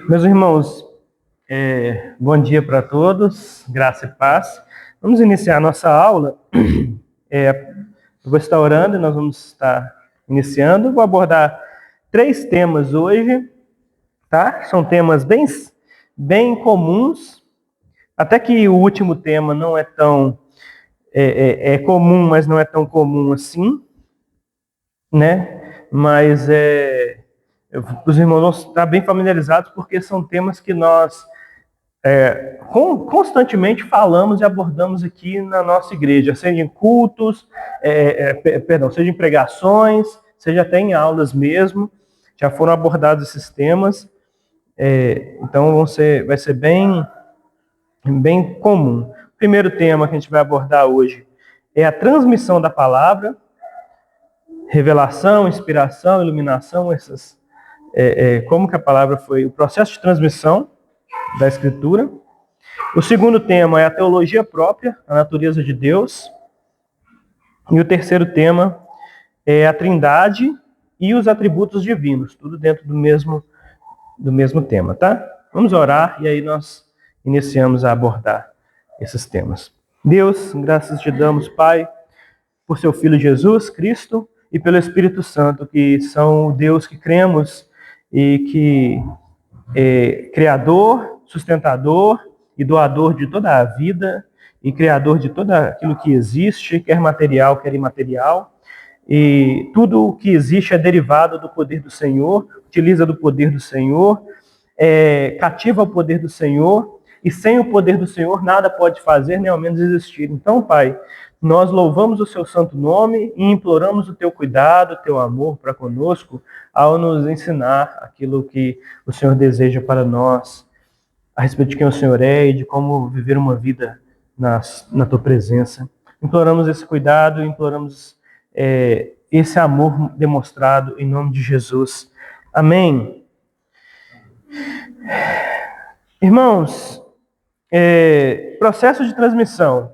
Meus irmãos, bom dia para todos, graça e paz. Vamos iniciar a nossa aula. Eu vou estar orando e nós vamos estar iniciando. Vou abordar 3 temas hoje, tá? São temas bem comuns, até que o último tema não é tão comum, mas não é tão comum assim, né? Mas os irmãos vão estar bem familiarizados porque são temas que nós constantemente falamos e abordamos aqui na nossa igreja, seja em cultos, seja em pregações, seja até em aulas mesmo, já foram abordados esses temas, então vai ser bem comum. O primeiro tema que a gente vai abordar hoje é a transmissão da palavra, revelação, inspiração, iluminação, como que a palavra foi, o processo de transmissão da Escritura. O segundo tema é a teologia própria, a natureza de Deus. E o terceiro tema é a Trindade e os atributos divinos, tudo dentro do mesmo tema, tá? Vamos orar e aí nós iniciamos a abordar esses temas. Deus, graças te damos, Pai, por seu Filho Jesus Cristo e pelo Espírito Santo, que são o Deus que cremos e que é Criador, sustentador e doador de toda a vida e criador de tudo aquilo que existe, quer material, quer imaterial. E tudo o que existe é derivado do poder do Senhor, utiliza do poder do Senhor, cativa o poder do Senhor, e sem o poder do Senhor nada pode fazer, nem ao menos existir. Então, Pai, nós louvamos o seu santo nome e imploramos o teu cuidado, o teu amor para conosco, ao nos ensinar aquilo que o Senhor deseja para nós, a respeito de quem o Senhor é e de como viver uma vida na tua presença. Imploramos esse cuidado, imploramos esse amor demonstrado em nome de Jesus. Amém. Irmãos, processo de transmissão.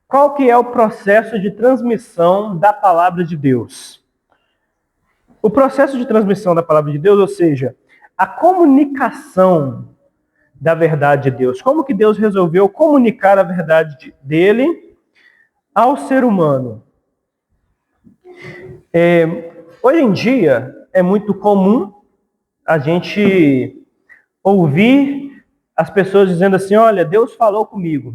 Qual que é o processo de transmissão da palavra de Deus? O processo de transmissão da palavra de Deus, ou seja, a comunicação da verdade de Deus. Como que Deus resolveu comunicar a verdade dele ao ser humano? Hoje em dia, é muito comum a gente ouvir as pessoas dizendo assim, olha, Deus falou comigo.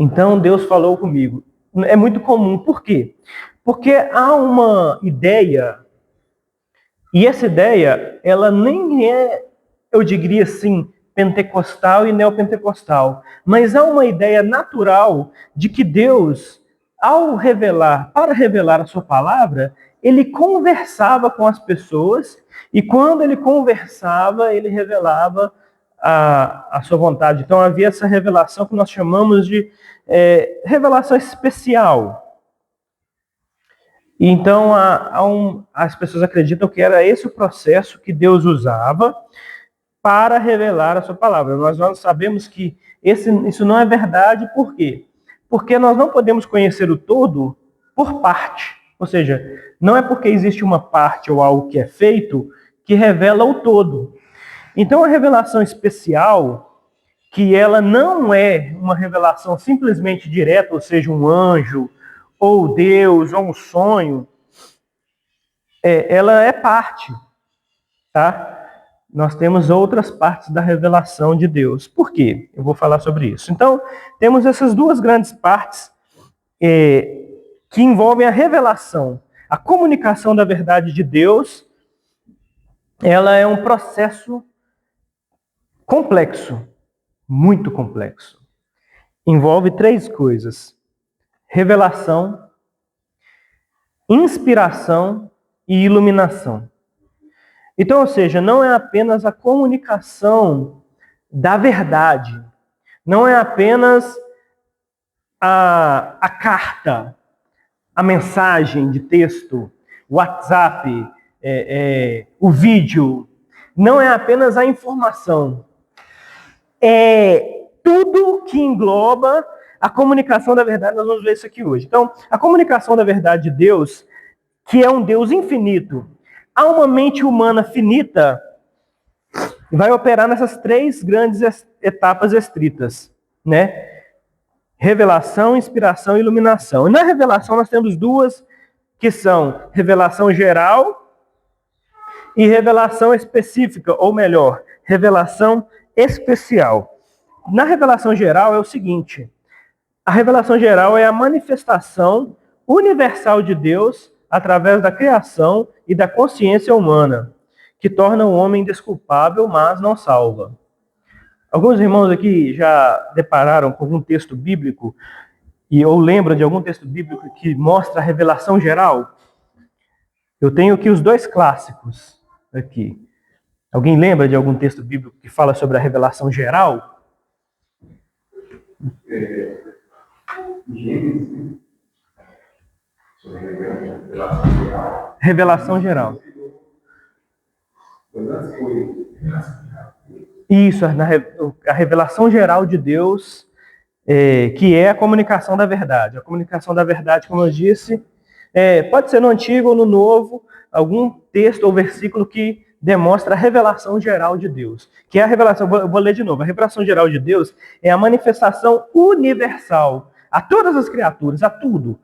Então, Deus falou comigo. É muito comum. Por quê? Porque há uma ideia, e essa ideia, ela nem é, eu diria assim, pentecostal e neopentecostal, mas há uma ideia natural de que Deus, para revelar a sua palavra, ele conversava com as pessoas, e quando ele conversava, ele revelava a sua vontade. Então havia essa revelação que nós chamamos de revelação especial. E então as pessoas acreditam que era esse o processo que Deus usava para revelar a sua palavra. Nós sabemos que isso não é verdade, por quê? Porque nós não podemos conhecer o todo por parte. Ou seja, não é porque existe uma parte ou algo que é feito que revela o todo. Então, a revelação especial, que ela não é uma revelação simplesmente direta, ou seja, um anjo, ou Deus, ou um sonho, ela é parte, tá? Nós temos outras partes da revelação de Deus. Por quê? Eu vou falar sobre isso. Então, temos essas duas grandes partes que envolvem a revelação. A comunicação da verdade de Deus, ela é um processo complexo, muito complexo. Envolve 3 coisas: revelação, inspiração e iluminação. Então, ou seja, não é apenas a comunicação da verdade, não é apenas a carta, a mensagem de texto, o WhatsApp, o vídeo, não é apenas a informação. É tudo que engloba a comunicação da verdade. Nós vamos ver isso aqui hoje. Então, a comunicação da verdade de Deus, que é um Deus infinito, a uma mente humana finita, vai operar nessas três grandes etapas estritas, né? Revelação, inspiração e iluminação. E na revelação nós temos duas, que são revelação geral e revelação específica, ou melhor, revelação especial. Na revelação geral é o seguinte: a revelação geral é a manifestação universal de Deus através da criação e da consciência humana, que torna o homem desculpável, mas não salva. Alguns irmãos aqui já depararam com algum texto bíblico ou lembram de algum texto bíblico que mostra a revelação geral? Eu tenho aqui os dois clássicos aqui. Alguém lembra de algum texto bíblico que fala sobre a revelação geral? Revelação geral. Isso, a revelação geral de Deus, que é a comunicação da verdade. A comunicação da verdade, como eu disse, pode ser no Antigo ou no Novo, algum texto ou versículo que demonstra a revelação geral de Deus. Que é a revelação, vou ler de novo, a revelação geral de Deus é a manifestação universal a todas as criaturas, a tudo,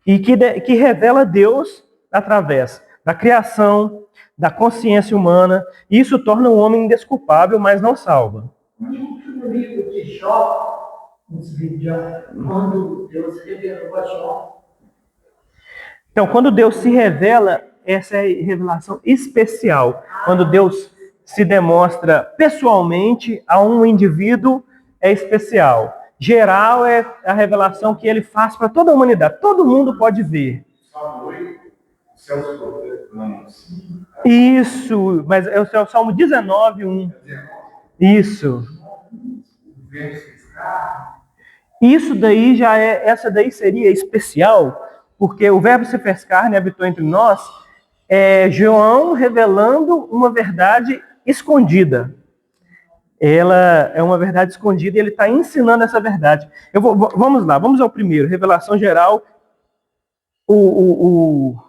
e que revela Deus através da criação, da consciência humana, e isso torna o homem indesculpável, mas não salva. No livro de Jó, quando Deus revelou a Jó. Então, quando Deus se revela, essa é a revelação especial. Quando Deus se demonstra pessoalmente a um indivíduo, é especial. Geral é a revelação que ele faz para toda a humanidade. Todo mundo pode ver. Isso, mas é o Salmo 19, 1. Isso. Isso daí essa daí seria especial, porque o Verbo se fez carne e habitou entre nós, é João revelando uma verdade escondida. Ela é uma verdade escondida e ele está ensinando essa verdade. Vamos lá, vamos ao primeiro, revelação geral. O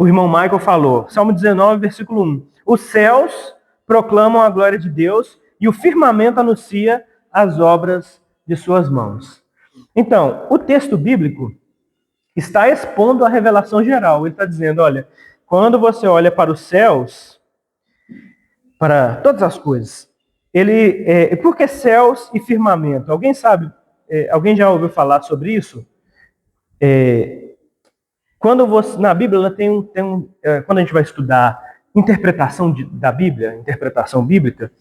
irmão Michael falou, Salmo 19, versículo 1. Os céus proclamam a glória de Deus e o firmamento anuncia as obras de suas mãos. Então, o texto bíblico está expondo a revelação geral. Ele está dizendo, olha, quando você olha para os céus, para todas as coisas, por que céus e firmamento? Alguém sabe, alguém já ouviu falar sobre isso? Na Bíblia quando a gente vai estudar interpretação da Bíblia, interpretação bíblica,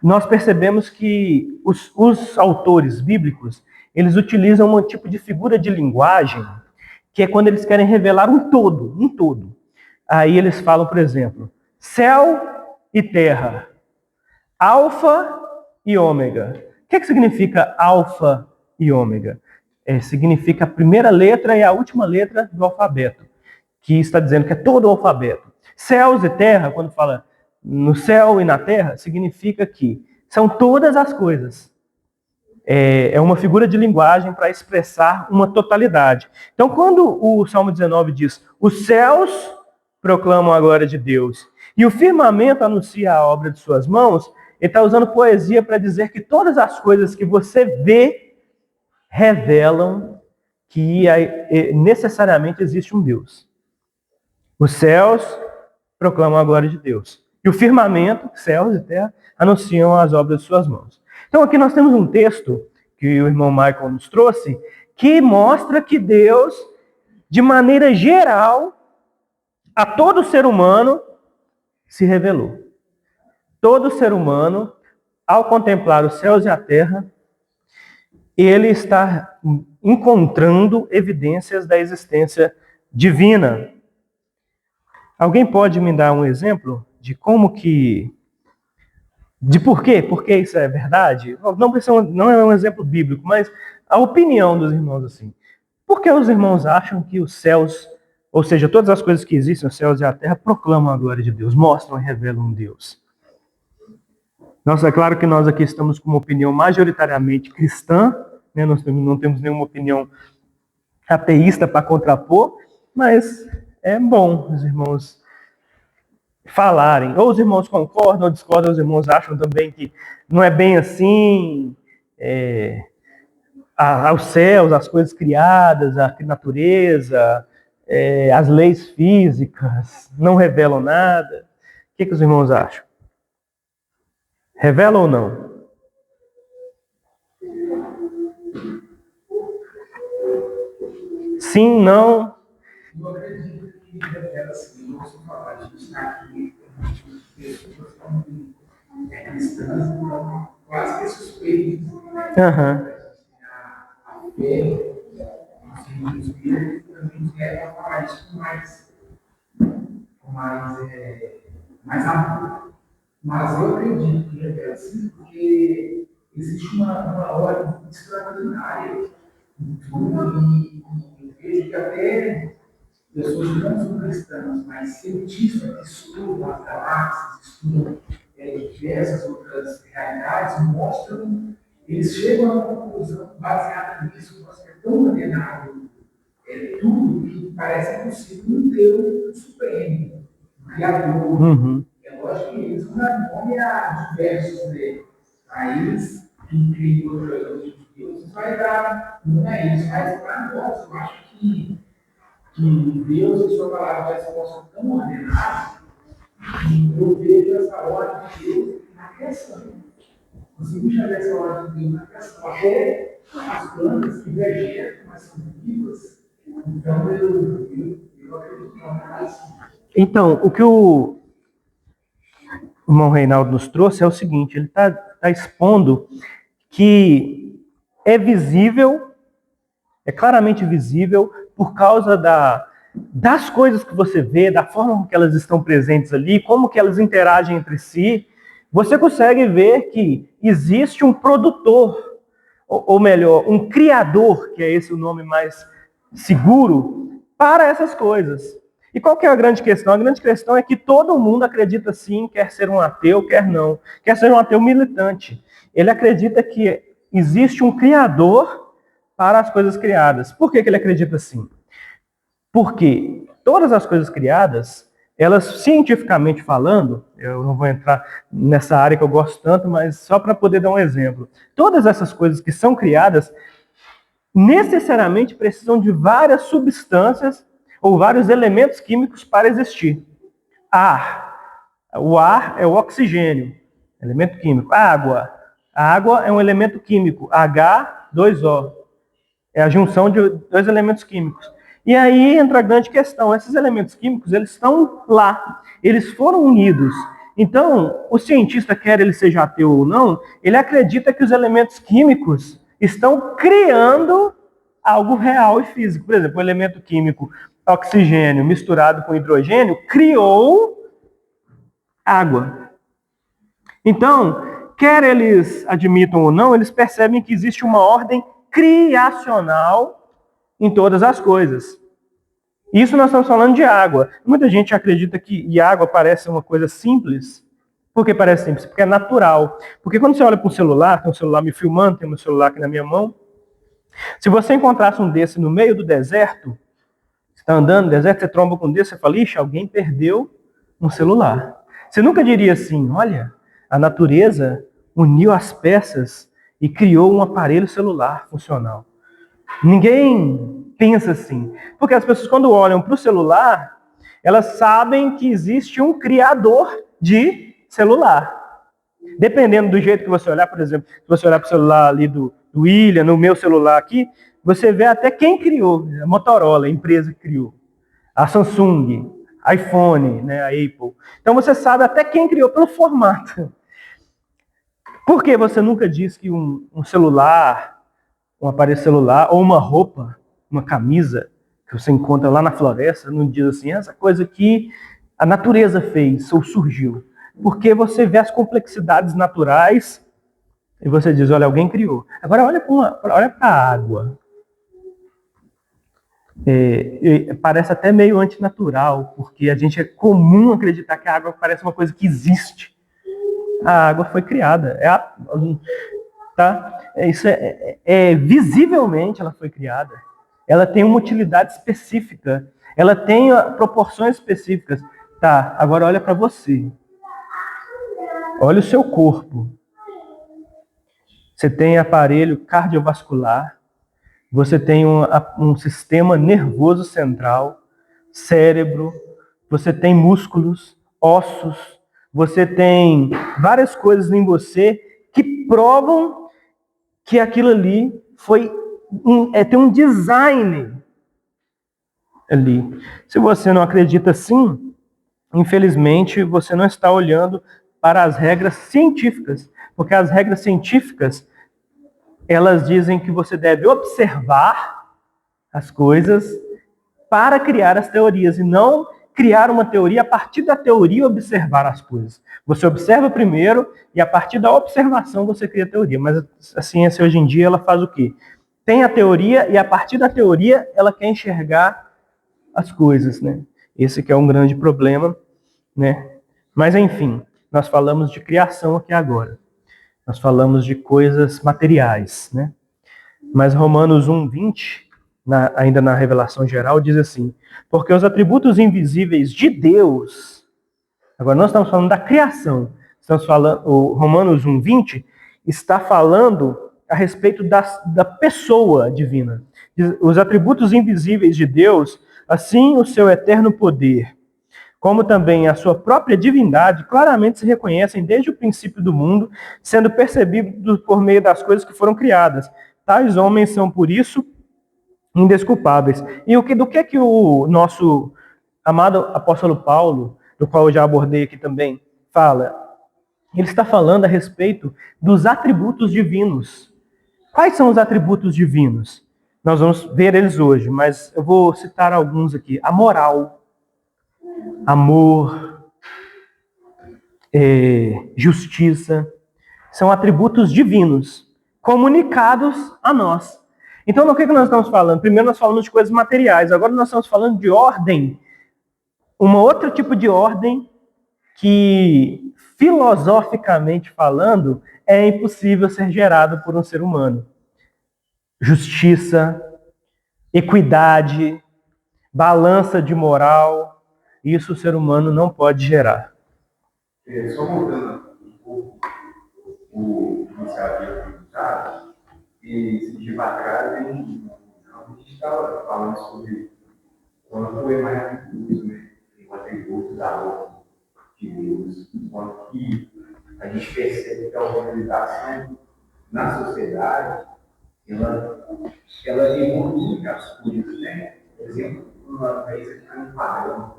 nós percebemos que os autores bíblicos, eles utilizam um tipo de figura de linguagem, que é quando eles querem revelar um todo. Aí eles falam, por exemplo, céu e terra, alfa e ômega. O que significa alfa e ômega? Significa a primeira letra e a última letra do alfabeto, que está dizendo que é todo o alfabeto. Céus e terra, quando fala no céu e na terra, significa que são todas as coisas. É uma figura de linguagem para expressar uma totalidade. Então, quando o Salmo 19 diz, os céus proclamam a glória de Deus e o firmamento anuncia a obra de suas mãos, ele está usando poesia para dizer que todas as coisas que você vê revelam que necessariamente existe um Deus. Os céus proclamam a glória de Deus. E o firmamento, céus e terra, anunciam as obras de suas mãos. Então aqui nós temos um texto que o irmão Michael nos trouxe, que mostra que Deus, de maneira geral, a todo ser humano, se revelou. Todo ser humano, ao contemplar os céus e a terra, ele está encontrando evidências da existência divina. Alguém pode me dar um exemplo de de por quê? Porque isso é verdade? Não é um exemplo bíblico, mas a opinião dos irmãos assim. Por que os irmãos acham que os céus, ou seja, todas as coisas que existem, os céus e a terra, proclamam a glória de Deus, mostram e revelam Deus? Nossa, é claro que nós aqui estamos com uma opinião majoritariamente cristã, né? Nós não temos nenhuma opinião ateísta para contrapor, mas é bom os irmãos falarem. Ou os irmãos concordam ou discordam, os irmãos acham também que não é bem assim. Aos céus, as coisas criadas, a natureza, as leis físicas não revelam nada. O que os irmãos acham? Revela ou não? Sim, não? Eu acredito que revela assim, não só falar, a gente está aqui, pessoas cristãs, então quase que suspeitos. Aham. A fé, o Espírito também nos leva a falar isso mais amor. Mas eu acredito que revela assim, porque existe uma ordem extraordinária em tudo e eu vejo que até pessoas que não são cristãs, mas cientistas que estudam as galáxias, estudam diversas outras realidades, mostram, eles chegam a uma conclusão baseada nisso, nós é tão ordenado tudo que parece impossível um Deus supremo, um Criador. Uhum. É lógico que eles não dão nome a diversos países que criam outros deuses, vai dar, não é isso, mas para nós, eu acho que Deus e sua palavra já se mostram tão ordenados que eu vejo essa ordem de Deus na criação. Consigo enxergar essa ordem de Deus na criação. Até as plantas que vegetam, mas são vivas. Então eu acredito que é uma assim. Então, o que o irmão Reinaldo nos trouxe é o seguinte, ele está expondo que é visível, é claramente visível, por causa das coisas que você vê, da forma como que elas estão presentes ali, como que elas interagem entre si, você consegue ver que existe um produtor, ou melhor, um criador, que é esse o nome mais seguro, para essas coisas. E qual que é a grande questão? A grande questão é que todo mundo acredita sim, quer ser um ateu, quer não. Quer ser um ateu militante. Ele acredita que existe um criador para as coisas criadas. Por que ele acredita assim? Porque todas as coisas criadas, elas cientificamente falando, eu não vou entrar nessa área que eu gosto tanto, mas só para poder dar um exemplo. Todas essas coisas que são criadas necessariamente precisam de várias substâncias ou vários elementos químicos para existir. Ar. O ar é o oxigênio, elemento químico. Água. A água é um elemento químico. H2O. É a junção de dois elementos químicos. E aí entra a grande questão. Esses elementos químicos, eles estão lá. Eles foram unidos. Então, o cientista, quer ele seja ateu ou não, ele acredita que os elementos químicos estão criando algo real e físico. Por exemplo, o elemento químico oxigênio misturado com hidrogênio criou água. Então, quer eles admitam ou não, eles percebem que existe uma ordem criacional em todas as coisas. Isso nós estamos falando de água. Muita gente acredita que água parece uma coisa simples. Por que parece simples? Porque é natural. Porque quando você olha para um celular, tem um celular me filmando, tem um celular aqui na minha mão. Se você encontrasse um desse no meio do deserto, você está andando no deserto, você tromba com um desse, você fala, ixi, alguém perdeu um celular. Você nunca diria assim, olha, a natureza uniu as peças e criou um aparelho celular funcional. Ninguém pensa assim. Porque as pessoas, quando olham para o celular, elas sabem que existe um criador de celular. Dependendo do jeito que você olhar, por exemplo, se você olhar para o celular ali do William, no meu celular aqui, você vê até quem criou. A Motorola, a empresa que criou. A Samsung, iPhone, né, a Apple. Então você sabe até quem criou pelo formato. Por que você nunca diz que um celular, um aparelho celular, ou uma roupa, uma camisa, que você encontra lá na floresta, não diz assim, essa coisa que a natureza fez ou surgiu? Porque você vê as complexidades naturais e você diz, olha, alguém criou. Agora olha para a água. Parece até meio antinatural, porque a gente é comum acreditar que a água parece uma coisa que existe. A água foi criada. Visivelmente ela foi criada. Ela tem uma utilidade específica. Ela tem proporções específicas. Tá, agora olha para você. Olha o seu corpo. Você tem aparelho cardiovascular, você tem um sistema nervoso central, cérebro, você tem músculos, ossos, você tem várias coisas em você que provam que aquilo ali tem um design ali. Se você não acredita assim, infelizmente você não está olhando para as regras científicas, porque as regras científicas elas dizem que você deve observar as coisas para criar as teorias e não criar uma teoria a partir da teoria observar as coisas. Você observa primeiro e a partir da observação você cria a teoria. Mas a ciência hoje em dia ela faz o quê? Tem a teoria e a partir da teoria ela quer enxergar as coisas, né? Esse que é um grande problema, né? Mas enfim, nós falamos de criação aqui agora. Nós falamos de coisas materiais, né? Mas Romanos 1:20, ainda na revelação geral, diz assim: porque os atributos invisíveis de Deus, agora nós estamos falando da criação, estamos falando, o Romanos 1:20 está falando a respeito da pessoa divina. Os atributos invisíveis de Deus, assim o seu eterno poder, como também a sua própria divindade, claramente se reconhecem desde o princípio do mundo, sendo percebidos por meio das coisas que foram criadas. Tais homens são, por isso, indesculpáveis. E do que o nosso amado apóstolo Paulo, do qual eu já abordei aqui também, fala? Ele está falando a respeito dos atributos divinos. Quais são os atributos divinos? Nós vamos ver eles hoje, mas eu vou citar alguns aqui. A moral, amor, justiça, são atributos divinos, comunicados a nós. Então, do que nós estamos falando? Primeiro nós falamos de coisas materiais, agora nós estamos falando de ordem, um outro tipo de ordem que, filosoficamente falando, é impossível ser gerado por um ser humano. Justiça, equidade, balança de moral, isso o ser humano não pode gerar. Só voltando um pouco o iniciativo do e esse dia para trás, a gente estava falando sobre quando foi mais atributos, né? O atributo da ordem de Deus, quando que a gente percebe que a organização na sociedade, ela evolui as coisas, né? Por exemplo, uma vez aqui tem um padrão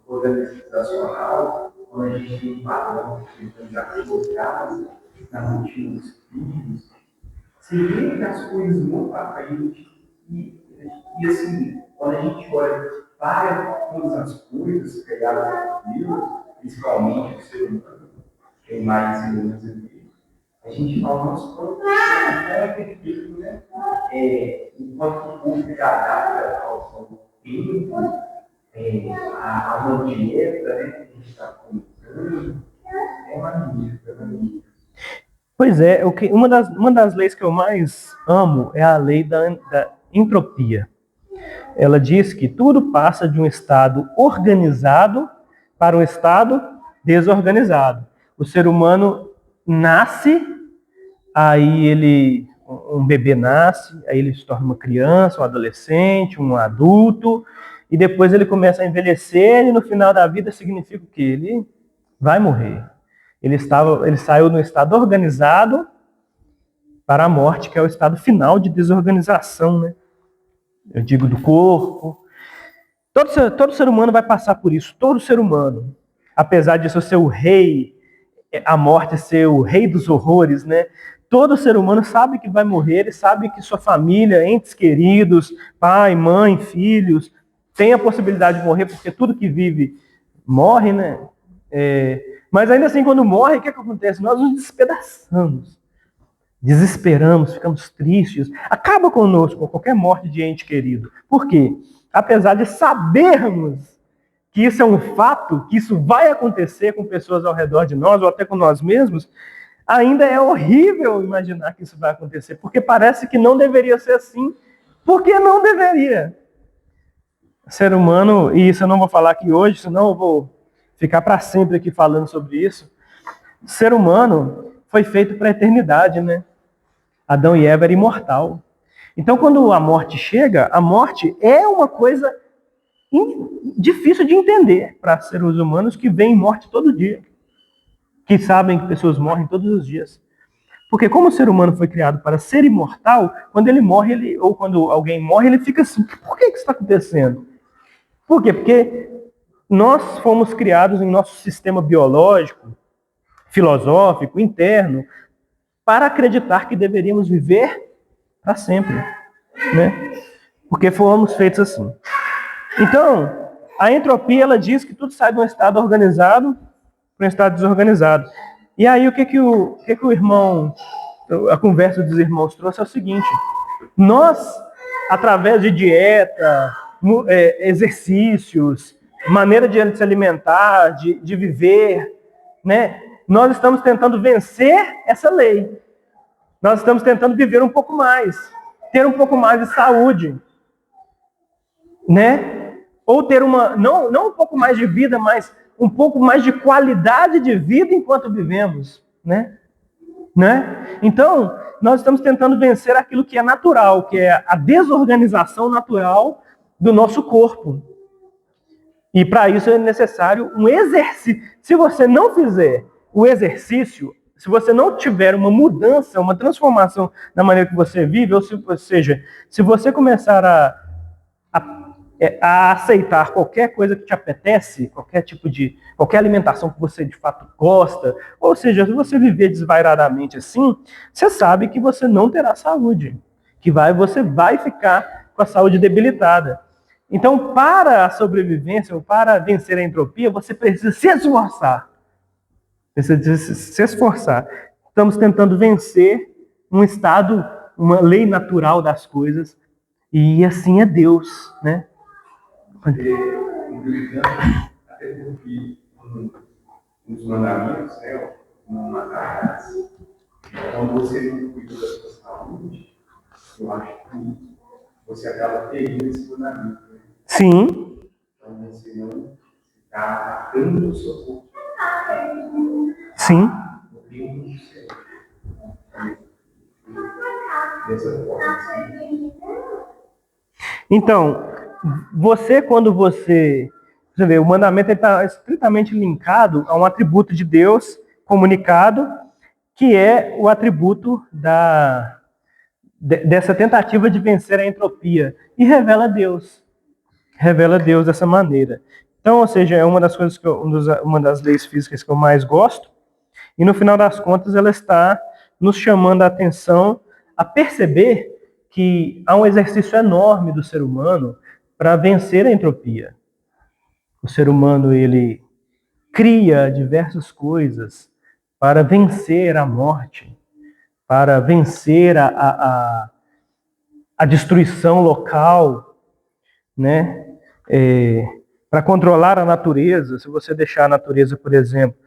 organizacional, onde a gente tem um padrão de organização das casas, na rotina dos filhos. Você vê que as coisas vão para frente e assim, quando a gente olha para todas as coisas pegadas por Deus, principalmente o ser humano, tem mais segurança dele, a gente fala, nossa, quanto é perfeito, né? Enquanto o povo se adapta ao tempo, a uma dieta, né, que a gente está colocando, é magnífico, é magnífico. Pois é, uma das leis que eu mais amo é a lei da entropia. Ela diz que tudo passa de um estado organizado para um estado desorganizado. O ser humano nasce, aí um bebê nasce, aí ele se torna uma criança, um adolescente, um adulto, e depois ele começa a envelhecer e no final da vida significa o quê? Ele vai morrer. Ele saiu no estado organizado para a morte, que é o estado final de desorganização, né? Eu digo do corpo. Todo ser humano vai passar por isso, todo ser humano. Apesar de ser o rei, a morte ser o rei dos horrores, né? Todo ser humano sabe que vai morrer, ele sabe que sua família, entes queridos, pai, mãe, filhos, tem a possibilidade de morrer, porque tudo que vive morre, né? Mas ainda assim, quando morre, o que acontece? Nós nos despedaçamos, desesperamos, ficamos tristes. Acaba conosco qualquer morte de ente querido. Por quê? Apesar de sabermos que isso é um fato, que isso vai acontecer com pessoas ao redor de nós, ou até com nós mesmos, ainda é horrível imaginar que isso vai acontecer, porque parece que não deveria ser assim. Por que não deveria? Ser humano, e isso eu não vou falar aqui hoje, senão eu vou ficar para sempre aqui falando sobre isso. O ser humano foi feito para a eternidade, né? Adão e Eva eram imortal. Então, quando a morte chega, a morte é uma coisa difícil de entender para seres humanos que veem morte todo dia, que sabem que pessoas morrem todos os dias. Porque como o ser humano foi criado para ser imortal, quando ele morre, ou quando alguém morre, ele fica assim, por que isso está acontecendo? Por quê? Porque nós fomos criados em nosso sistema biológico, filosófico, interno, para acreditar que deveríamos viver para sempre, né? Porque fomos feitos assim. Então, a entropia, ela diz que tudo sai de um estado organizado para um estado desorganizado. E aí, o que o irmão, a conversa dos irmãos trouxe é o seguinte: nós, através de dieta, exercícios, maneira de se alimentar, de viver, né? Nós estamos tentando vencer essa lei. Nós estamos tentando viver um pouco mais, ter um pouco mais de saúde, né? Ou ter não um pouco mais de vida, mas um pouco mais de qualidade de vida enquanto vivemos, né? Então, nós estamos tentando vencer aquilo que é natural, que é a desorganização natural do nosso corpo. E para isso é necessário um exercício. Se você não fizer o exercício, se você não tiver uma mudança, uma transformação na maneira que você vive, ou seja, se você começar a aceitar qualquer coisa que te apetece, qualquer alimentação que você de fato gosta, ou seja, se você viver desvairadamente assim, você sabe que você não terá saúde, você vai ficar com a saúde debilitada. Então, para a sobrevivência, ou para vencer a entropia, você precisa se esforçar. Se esforçar. Estamos tentando vencer um estado, uma lei natural das coisas, e assim é Deus, né? Até porque nos mandamentos, né, uma casa, quando você não cuida da sua saúde, eu acho que você acaba perdendo esse mandamento. Né? Sim. Então você não está atacando o seu corpo. Sim. Dessa forma. Assim. Então, quando você vê, o mandamento está estritamente linkado a um atributo de Deus comunicado, que é o atributo dessa tentativa de vencer a entropia. E revela Deus. Revela Deus dessa maneira. Então, ou seja, é uma das coisas uma das leis físicas que eu mais gosto. E no final das contas, ela está nos chamando a atenção a perceber que há um exercício enorme do ser humano para vencer a entropia. O ser humano, ele cria diversas coisas para vencer a morte, para vencer a destruição local, né? Para controlar a natureza. Se você deixar a natureza, por exemplo,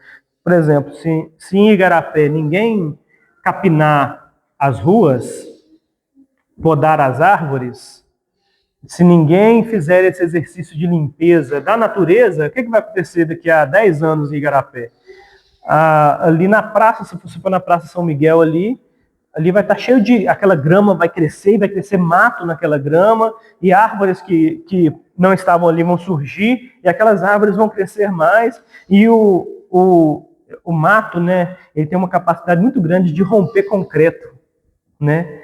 se em Igarapé ninguém capinar as ruas, podar as árvores, se ninguém fizer esse exercício de limpeza da natureza, o que vai acontecer daqui a 10 anos em Igarapé? Ali na praça, se você for na Praça São Miguel ali vai estar cheio aquela grama vai crescer, e vai crescer mato naquela grama, e árvores que não estavam ali vão surgir, e aquelas árvores vão crescer mais, e o mato, né, ele tem uma capacidade muito grande de romper concreto, né?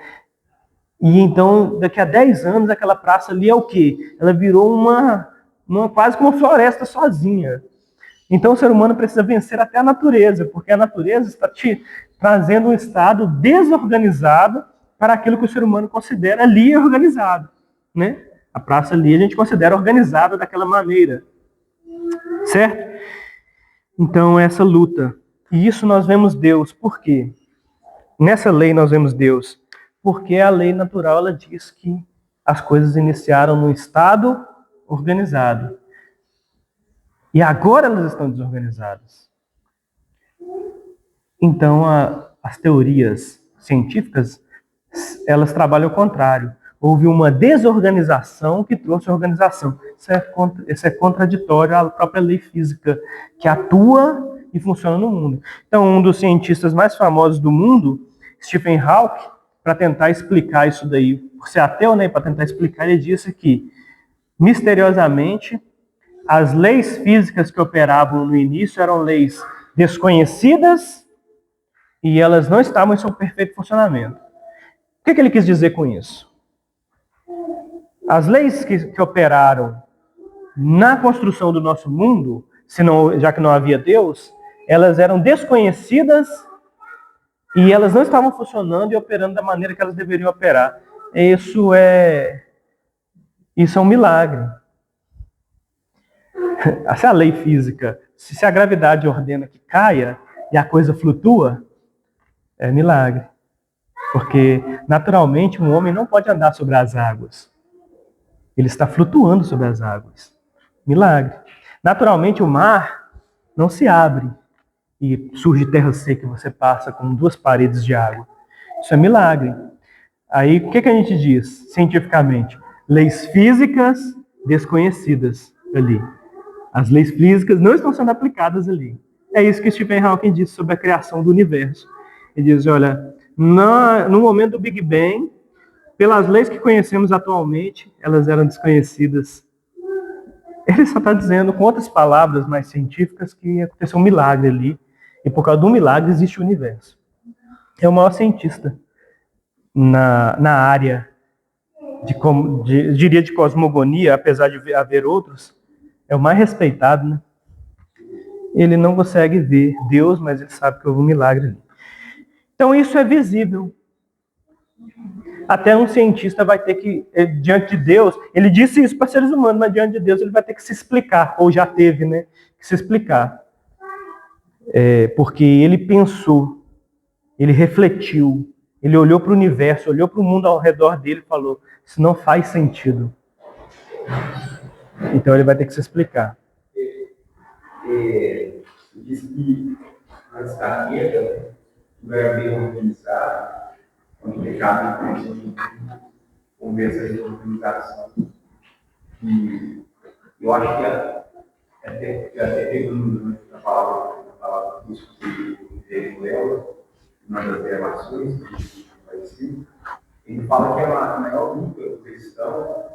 E então, daqui a 10 anos, aquela praça ali é o quê? Ela virou quase como uma floresta sozinha. Então, o ser humano precisa vencer até a natureza, porque a natureza está te trazendo um estado desorganizado para aquilo que o ser humano considera ali organizado, né? A praça ali a gente considera organizada daquela maneira, certo? Então, essa luta. E isso nós vemos Deus. Por quê? Nessa lei nós vemos Deus. Porque a lei natural, ela diz que as coisas iniciaram num estado organizado. E agora elas estão desorganizadas. Então, as teorias científicas, elas trabalham ao contrário. Houve uma desorganização que trouxe organização. isso é contraditório à própria lei física que atua e funciona no mundo. Então, um dos cientistas mais famosos do mundo, Stephen Hawking, para tentar explicar isso daí, por ser ateu, né, para tentar explicar, ele disse que, misteriosamente, as leis físicas que operavam no início eram leis desconhecidas e elas não estavam em seu perfeito funcionamento. O que ele quis dizer com isso? As leis que operaram na construção do nosso mundo, já que não havia Deus, elas eram desconhecidas e elas não estavam funcionando e operando da maneira que elas deveriam operar. Isso é um milagre. Se a lei física, se a gravidade ordena que caia e a coisa flutua, é milagre. Porque, naturalmente, um homem não pode andar sobre as águas. Ele está flutuando sobre as águas. Milagre. Naturalmente, o mar não se abre e surge terra seca e você passa com 2 paredes de água. Isso é milagre. Aí, o que a gente diz, cientificamente? Leis físicas desconhecidas ali. As leis físicas não estão sendo aplicadas ali. É isso que Stephen Hawking disse sobre a criação do universo. Ele diz, olha, no momento do Big Bang, pelas leis que conhecemos atualmente, elas eram desconhecidas. Ele só está dizendo, com outras palavras mais científicas, que aconteceu um milagre ali. E por causa do milagre existe o universo. É o maior cientista na área de cosmogonia, apesar de haver outros. É o mais respeitado, né? Ele não consegue ver Deus, mas ele sabe que houve um milagre ali. Então isso é visível. Até um cientista vai ter que, diante de Deus, ele disse isso para seres humanos, mas diante de Deus ele vai ter que se explicar, ou já teve, né? Que se explicar. Porque ele pensou, ele refletiu, ele olhou para o universo, olhou para o mundo ao redor dele e falou, isso não faz sentido. Então ele vai ter que se explicar. Diz que antes da queda, tudo era bem organizado, quando o pecado começa a organização. E eu acho que até pegando a palavra que teve com ela, uma das gravações que apareceu, ele fala que a maior luta do cristão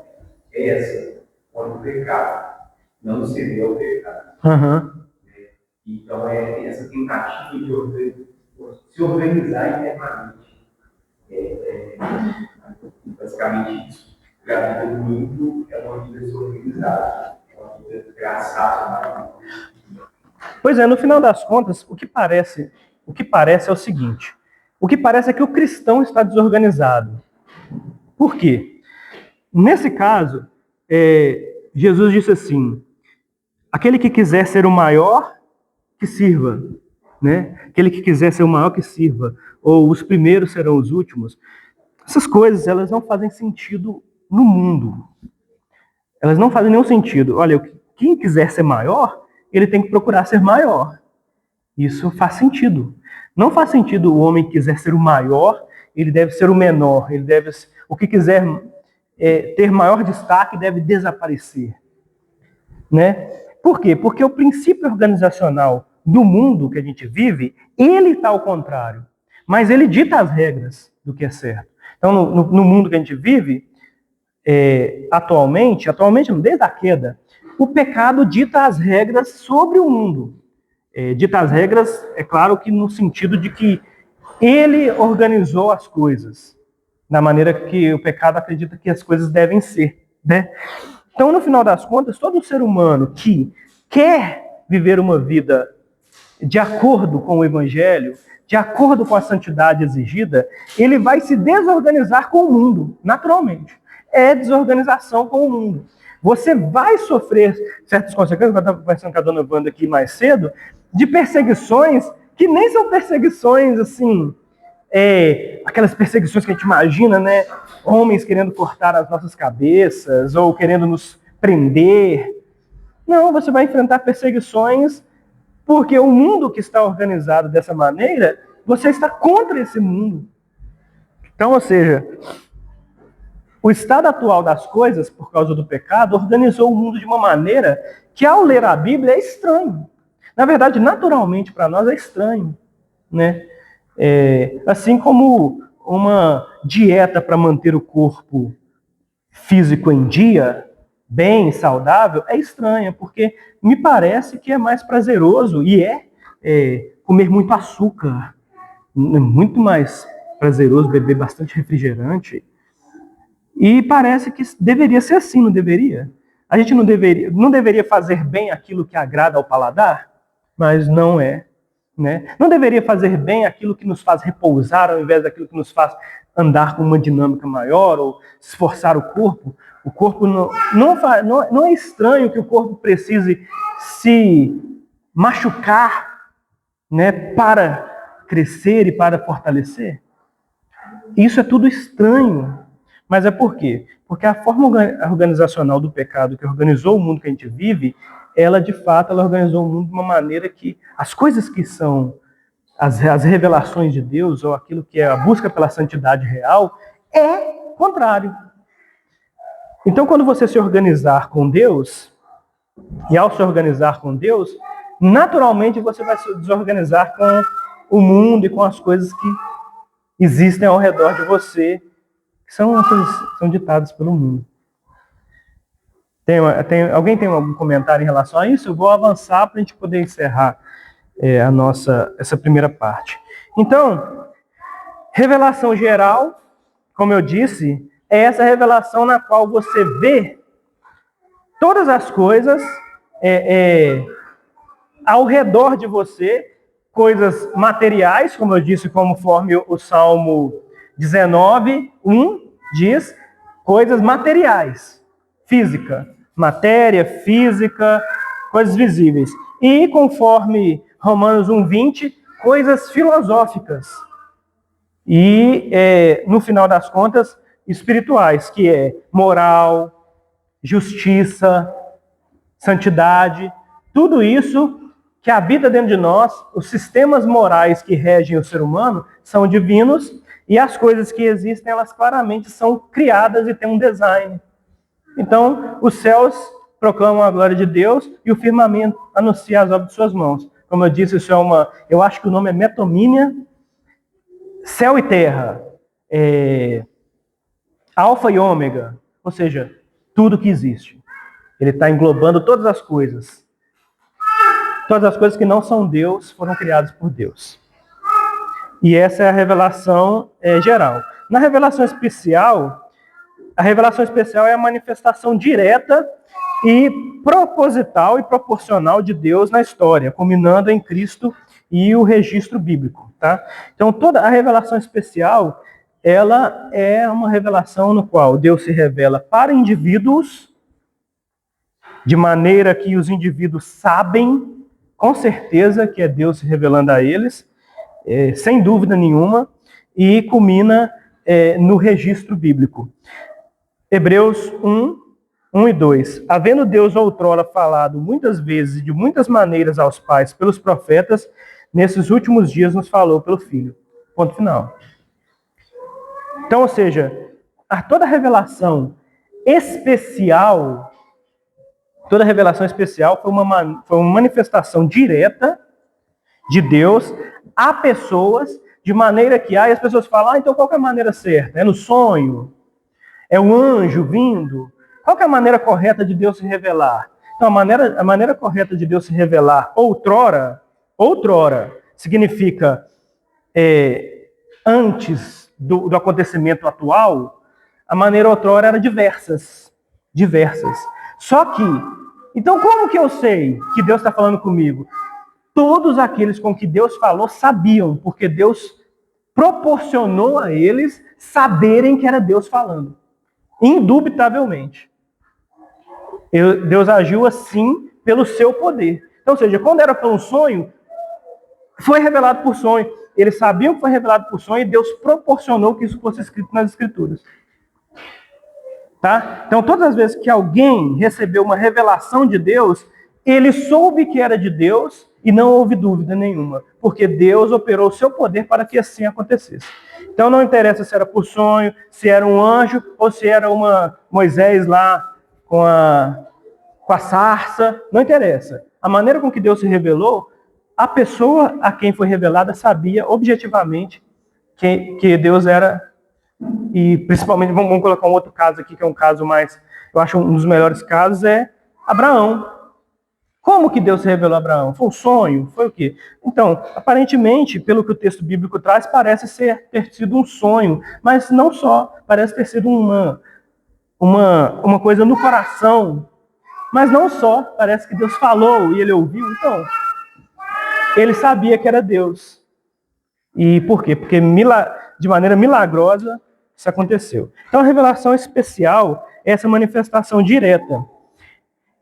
é essa, quando o pecado não ceder ao pecado. Uhum. Então, é essa tentativa de se organizar internamente. Basicamente isso. A vida do mundo é uma vida desorganizada, é uma vida desgraçada. Pois é, no final das contas, o que parece é o seguinte. O que parece é que o cristão está desorganizado. Por quê? Nesse caso, Jesus disse assim, aquele que quiser ser o maior, que sirva, né? Aquele que quiser ser o maior, que sirva, ou os primeiros serão os últimos. Essas coisas, elas não fazem sentido no mundo. Elas não fazem nenhum sentido. Olha, quem quiser ser maior, ele tem que procurar ser maior. Isso faz sentido. Não faz sentido o homem que quiser ser o maior, ele deve ser o menor. O que quiser ter maior destaque deve desaparecer. Né? Por quê? Porque o princípio organizacional do mundo que a gente vive, ele está ao contrário. Mas ele dita as regras do que é certo. Então, no mundo que a gente vive, atualmente, desde a queda, o pecado dita as regras sobre o mundo. Dita as regras, é claro que no sentido de que ele organizou as coisas, da maneira que o pecado acredita que as coisas devem ser. Né? Então, no final das contas, todo ser humano que quer viver uma vida de acordo com o Evangelho, de acordo com a santidade exigida, ele vai se desorganizar com o mundo, naturalmente. É desorganização com o mundo. Você vai sofrer certas consequências, eu estava conversando com a dona Wanda aqui mais cedo, de perseguições que nem são perseguições, assim, aquelas perseguições que a gente imagina, né? Homens querendo cortar as nossas cabeças, ou querendo nos prender. Não, você vai enfrentar perseguições porque o mundo que está organizado dessa maneira, você está contra esse mundo. Então, ou seja, o estado atual das coisas, por causa do pecado, organizou o mundo de uma maneira que, ao ler a Bíblia, é estranho. Na verdade, naturalmente, para nós é estranho, né? Assim como uma dieta para manter o corpo físico em dia, bem, saudável, é estranha, porque me parece que é mais prazeroso, e comer muito açúcar. É muito mais prazeroso beber bastante refrigerante. E parece que deveria ser assim, não deveria? A gente não deveria fazer bem aquilo que agrada ao paladar, mas não é. Né? Não deveria fazer bem aquilo que nos faz repousar, ao invés daquilo que nos faz andar com uma dinâmica maior, ou esforçar o corpo. O corpo não é estranho que o corpo precise se machucar, né, para crescer e para fortalecer. Isso é tudo estranho. Mas é por quê? Porque a forma organizacional do pecado que organizou o mundo que a gente vive, ela de fato ela organizou o mundo de uma maneira que as coisas que são as revelações de Deus, ou aquilo que é a busca pela santidade real, é contrário. Então, quando você se organizar com Deus, e ao se organizar com Deus, naturalmente você vai se desorganizar com o mundo e com as coisas que existem ao redor de você, que são ditadas pelo mundo. Alguém tem algum comentário em relação a isso? Eu vou avançar para a gente poder encerrar essa primeira parte. Então, revelação geral, como eu disse, é essa revelação na qual você vê todas as coisas ao redor de você, coisas materiais, como eu disse, conforme o Salmo 19, 1 diz, coisas materiais, física, matéria, física, coisas visíveis. E conforme Romanos 1:20, coisas filosóficas. E, no final das contas, espirituais, que é moral, justiça, santidade, tudo isso que habita dentro de nós, os sistemas morais que regem o ser humano são divinos, e as coisas que existem, elas claramente são criadas e têm um design. Então, os céus proclamam a glória de Deus e o firmamento anuncia as obras de suas mãos. Como eu disse, isso eu acho que o nome é metomínia, céu e terra, alfa e ômega, ou seja, tudo que existe. Ele está englobando todas as coisas. Todas as coisas que não são Deus foram criadas por Deus. E essa é a revelação geral. Na revelação especial, a revelação especial é a manifestação direta e proposital e proporcional de Deus na história, culminando em Cristo e o registro bíblico. Tá? Então, toda a revelação especial, ela é uma revelação no qual Deus se revela para indivíduos, de maneira que os indivíduos sabem com certeza que é Deus se revelando a eles, sem dúvida nenhuma, e culmina no registro bíblico. Hebreus 1 e 2. Havendo Deus outrora falado muitas vezes e de muitas maneiras aos pais pelos profetas, nesses últimos dias nos falou pelo Filho. Ponto final. Então, ou seja, toda revelação especial foi uma manifestação direta de Deus a pessoas, de maneira que as pessoas falam, então qual que é a maneira certa? É no sonho? É o anjo vindo? Qual que é a maneira correta de Deus se revelar? Então, a maneira correta de Deus se revelar outrora, significa antes do acontecimento atual, a maneira outrora era diversas. Só que, então como que eu sei que Deus está falando comigo? Todos aqueles com que Deus falou sabiam, porque Deus proporcionou a eles saberem que era Deus falando. Indubitavelmente. Deus agiu assim pelo seu poder. Então, ou seja, quando era para um sonho, foi revelado por sonho. Eles sabiam que foi revelado por sonho e Deus proporcionou que isso fosse escrito nas Escrituras. Tá? Então, todas as vezes que alguém recebeu uma revelação de Deus, ele soube que era de Deus e não houve dúvida nenhuma, porque Deus operou o seu poder para que assim acontecesse. Então não interessa se era por sonho, se era um anjo, ou se era uma Moisés lá com a sarça, não interessa. A maneira com que Deus se revelou, a pessoa a quem foi revelada sabia objetivamente que Deus era, e principalmente, vamos colocar um outro caso aqui, que é um caso mais, eu acho um dos melhores casos, é Abraão. Como que Deus se revelou a Abraão? Foi um sonho? Foi o quê? Então, aparentemente, pelo que o texto bíblico traz, parece ter sido um sonho, mas não só, parece ter sido uma coisa no coração, mas não só, parece que Deus falou e ele ouviu, então, ele sabia que era Deus. E por quê? Porque de maneira milagrosa isso aconteceu. Então, a revelação especial é essa manifestação direta.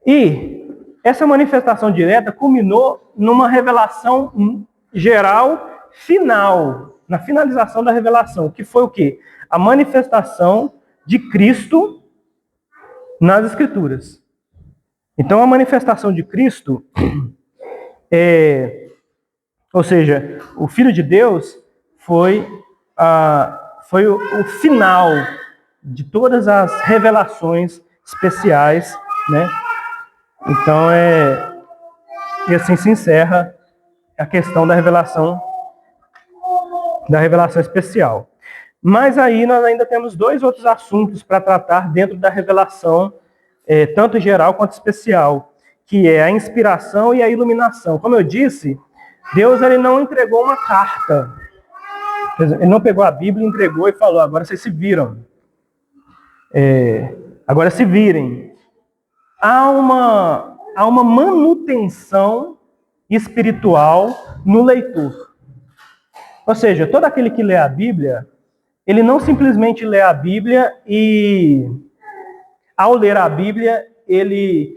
E essa manifestação direta culminou numa revelação geral final, na finalização da revelação, que foi o quê? A manifestação de Cristo nas Escrituras. Então, a manifestação de Cristo, ou seja, o Filho de Deus foi o final de todas as revelações especiais, né? Então, e assim se encerra a questão da revelação especial. Mas aí nós ainda temos dois outros assuntos para tratar dentro da revelação, tanto geral quanto especial, que é a inspiração e a iluminação. Como eu disse, Deus ele não entregou uma carta. Ele não pegou a Bíblia, entregou e falou, agora vocês se viram. Agora se virem. Há uma manutenção espiritual no leitor. Ou seja, todo aquele que lê a Bíblia, ele não simplesmente lê a Bíblia e, ao ler a Bíblia, ele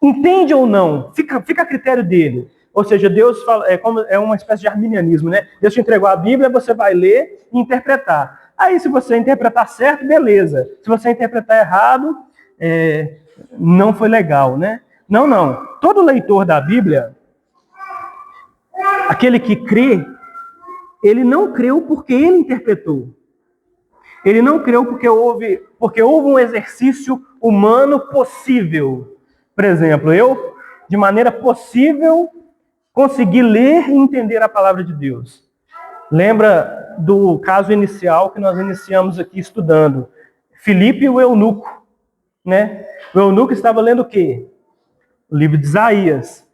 entende ou não, fica a critério dele. Ou seja, Deus fala, é uma espécie de arminianismo, né? Deus te entregou a Bíblia, você vai ler e interpretar. Aí, se você interpretar certo, beleza. Se você interpretar errado, não foi legal, né? Não. Todo leitor da Bíblia, aquele que crê, ele não creu porque ele interpretou. Ele não creu porque houve um exercício humano possível. Por exemplo, eu, de maneira possível, consegui ler e entender a palavra de Deus. Lembra do caso inicial que nós iniciamos aqui estudando? Filipe e o eunuco, né? O eunuco estava lendo o quê? O livro de Isaías.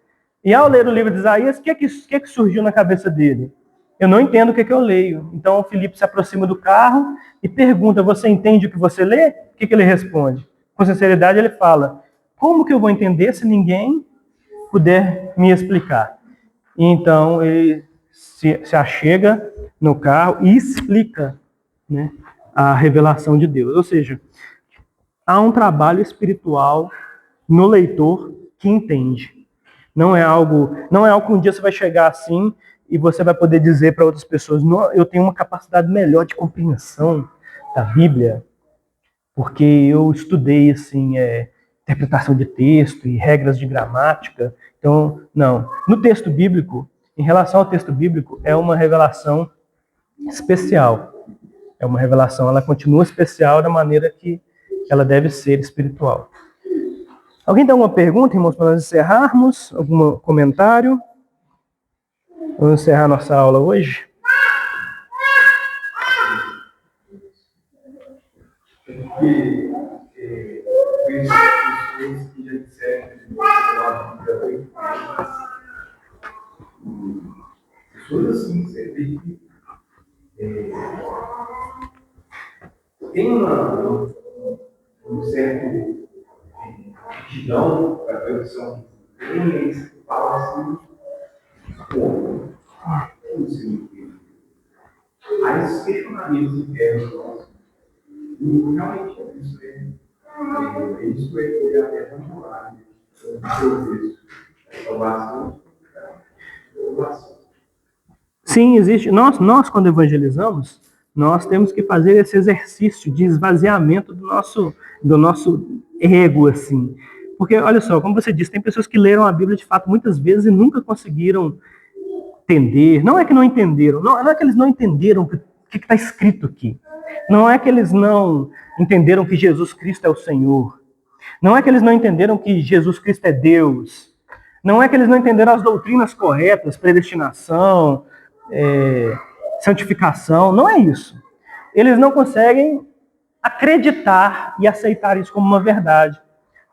E ao ler o livro de Isaías, o que surgiu na cabeça dele? Eu não entendo o que eu leio. Então o Filipe se aproxima do carro e pergunta, você entende o que você lê? O que ele responde? Com sinceridade ele fala, como que eu vou entender se ninguém puder me explicar? E então ele se achega no carro e explica, né, a revelação de Deus. Ou seja, há um trabalho espiritual no leitor que entende. Não é algo que um dia você vai chegar assim e você vai poder dizer para outras pessoas, eu tenho uma capacidade melhor de compreensão da Bíblia, porque eu estudei assim, interpretação de texto e regras de gramática. Então, não. No texto bíblico, em relação ao texto bíblico, é uma revelação especial. É uma revelação, ela continua especial da maneira que ela deve ser espiritual. Alguém tem alguma pergunta, irmãos, para nós encerrarmos? Algum comentário? Vamos encerrar nossa aula hoje? Porque conheço pessoas que já disseram que pessoas assim, você vê que tem um certo aptidão para a tradução que tem, eles falam assim, pô, não sei o que. Aí esses questionamentos internos, e realmente isso é até muito raro. Sim, existe. Nós, quando evangelizamos, nós temos que fazer esse exercício de esvaziamento do nosso ego, assim. Porque, olha só, como você disse, tem pessoas que leram a Bíblia, de fato, muitas vezes e nunca conseguiram entender. Não é que não entenderam, não é que eles não entenderam que está escrito aqui. Não é que eles não entenderam que Jesus Cristo é o Senhor. Não é que eles não entenderam que Jesus Cristo é Deus. Não é que eles não entenderam as doutrinas corretas, predestinação, santificação. Não é isso. Eles não conseguem acreditar e aceitar isso como uma verdade.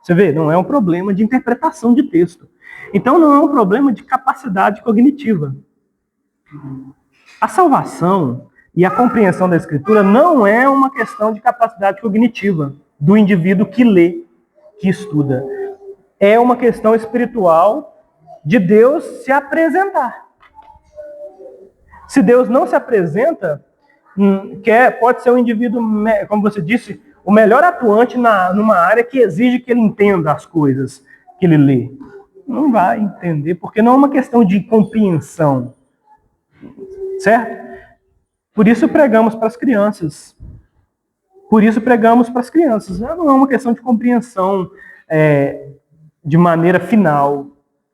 Você vê, não é um problema de interpretação de texto. Então não é um problema de capacidade cognitiva. A salvação e a compreensão da Escritura não é uma questão de capacidade cognitiva do indivíduo que lê, que estuda. É uma questão espiritual de Deus se apresentar. Se Deus não se apresenta, pode ser um indivíduo, como você disse, o melhor atuante numa área que exige que ele entenda as coisas que ele lê. Não vai entender, porque não é uma questão de compreensão. Certo? Por isso pregamos para as crianças. Por isso pregamos para as crianças. Não é uma questão de compreensão de maneira final.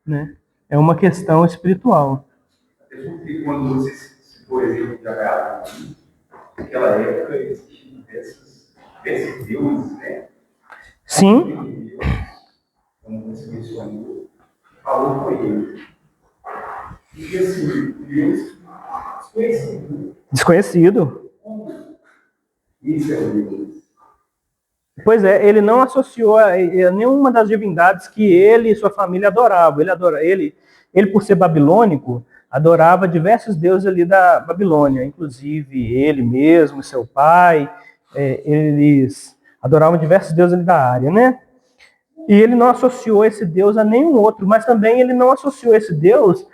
Né? É uma questão espiritual. Até porque quando você citou o exemplo de Abraão, naquela época existiam esses deuses, né? Sim. Como você mencionou, falou com ele. E assim, Deus desconhecido. Isso é Deus. Pois é, ele não associou a nenhuma das divindades que ele e sua família adoravam. Ele, por ser babilônico, adorava diversos deuses ali da Babilônia, inclusive ele mesmo, seu pai, eles adoravam diversos deuses ali da área, né? E ele não associou esse Deus a nenhum outro, mas também ele não associou esse Deus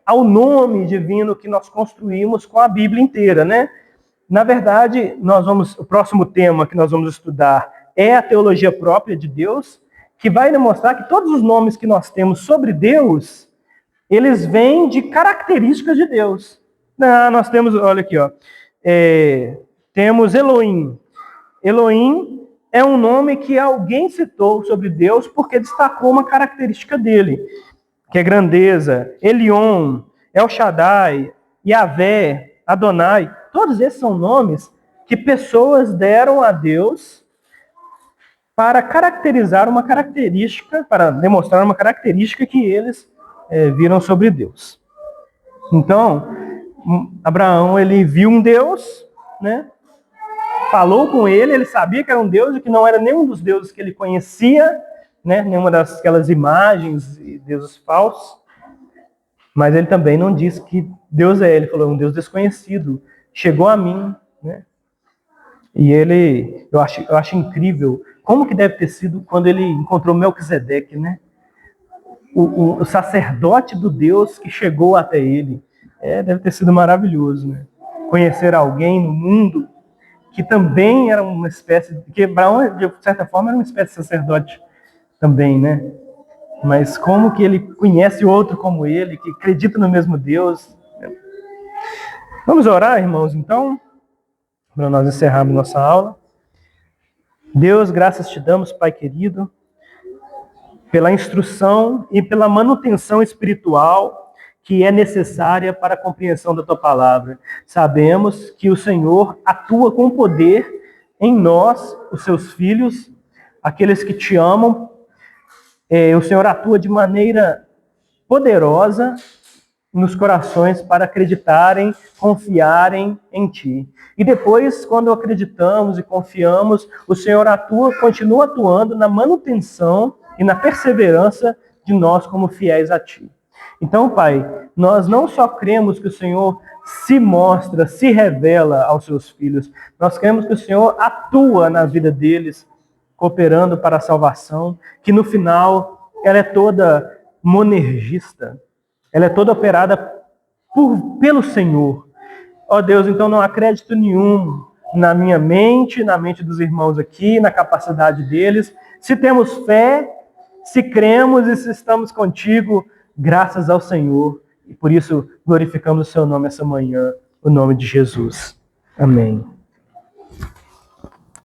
ao nome divino que nós construímos com a Bíblia inteira, né? Na verdade, o próximo tema que nós vamos estudar é a teologia própria de Deus, que vai demonstrar que todos os nomes que nós temos sobre Deus, eles vêm de características de Deus. Nós temos, olha aqui, ó, temos Elohim. Elohim é um nome que alguém citou sobre Deus porque destacou uma característica dele, que é grandeza. Elion, El Shaddai, Yahvé, Adonai, todos esses são nomes que pessoas deram a Deus para caracterizar uma característica, para demonstrar uma característica que eles viram sobre Deus. Então, Abraão, ele viu um Deus, né? Falou com ele sabia que era um Deus e que não era nenhum dos deuses que ele conhecia, né? Nenhuma daquelas imagens e deuses falsos. Mas ele também não disse que Deus é ele, falou, um Deus desconhecido, chegou a mim, né? E eu acho incrível como que deve ter sido quando ele encontrou Melquisedeque, né? O sacerdote do Deus que chegou até ele. Deve ter sido maravilhoso, né? Conhecer alguém no mundo que também era uma espécie, que Abraão, de certa forma, era uma espécie de sacerdote também, né? Mas como que ele conhece outro como ele, que acredita no mesmo Deus. Vamos orar, irmãos, então, para nós encerrarmos nossa aula. Deus, graças te damos, Pai querido, pela instrução e pela manutenção espiritual que é necessária para a compreensão da tua palavra. Sabemos que o Senhor atua com poder em nós, os seus filhos, aqueles que te amam. O Senhor atua de maneira poderosa nos corações para acreditarem, confiarem em ti. E depois, quando acreditamos e confiamos, o Senhor continua atuando na manutenção e na perseverança de nós como fiéis a ti. Então, Pai, nós não só cremos que o Senhor se mostra, se revela aos seus filhos, nós cremos que o Senhor atua na vida deles, cooperando para a salvação, que no final ela é toda monergista, ela é toda operada pelo Senhor. Ó Deus, então não há crédito nenhum na minha mente, na mente dos irmãos aqui, na capacidade deles. Se temos fé, se cremos e se estamos contigo, graças ao Senhor. E por isso glorificamos o seu nome essa manhã, o nome de Jesus. Amém.